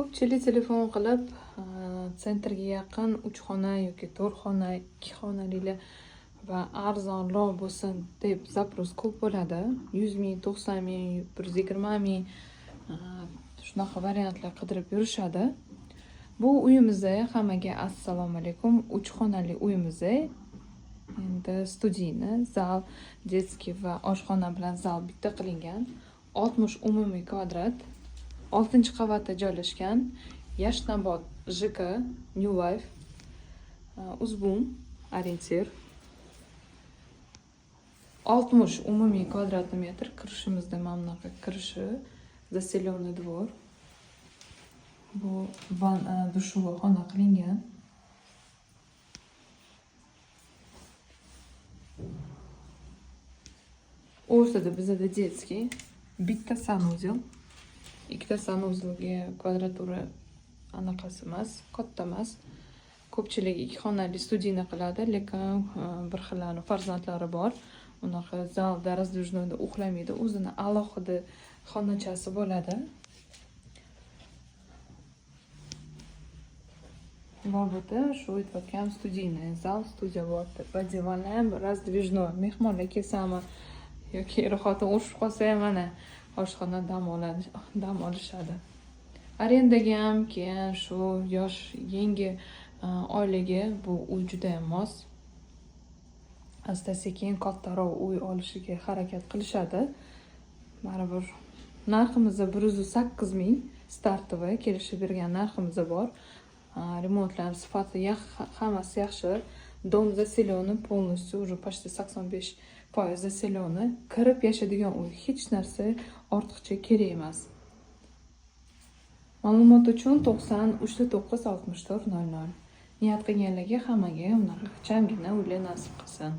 Ko'pchilik telefon qilib, sentrga yaqin 3 xona yoki 4 xona, 2 xonali va arzonroq bo'lsin deb zaпрос ko'p bo'ladi. 100 ming, 90 ming, 120 ming shunaqa variantlar qidirib yurishadi. Bu uyimizda hammaga assalomu alaykum. 3 xonali uyimizda endi studiyni, zal, detskiy va oshxona bilan zal bitta qilingan. 60 umumiy kvadrat. 6-qavatda joylashgan. Yashnobod ЖК New Life. Uzbum orientir. 60 umumiy kvadratni metr. Kirishimizda mana bunaqa kirishi, zaselenный двор. Bu dushovый xona qilingan. O'rtada bizda detskiy, bitta sanuzel. Ikkita sanuzelga kvadratura anaqasi emas, katta emas. Ko'pchilik 2 xonali studiyani qiladi, lekin bir xillarning farzandlari bor. Unaqa zalda, razdvижныйda uxlamaydi, o'zini alohida xonachasi bo'ladi. Va bu yerda shu aytayotgan studiyni, zal, studiya bor. Podyevalni ham razdvижной. Mehmonlar kelsami yoki er-xotin urishib qolsa ham mana oshxona dam olishadi. Arendaga ham keyin shu yosh yangi oilaga bu uy juda ham mos. Asta-sekin kattaroq uy olishiga harakat qilishadi. Baribir narximiz 108 ming startovoy kelishib bergan narximiz bor. Remontlar sifati hammasi yaxshi. Dom zaselenный полностью, уже почти 85% zaselenный. Kirib yashaydigan uy, hech narsa ortiqcha kerak emas. Ma'lumot uchun 90 309 64 00. Niyat qilganlarga hammaga unaqa chamgina uylar nasib qilsin.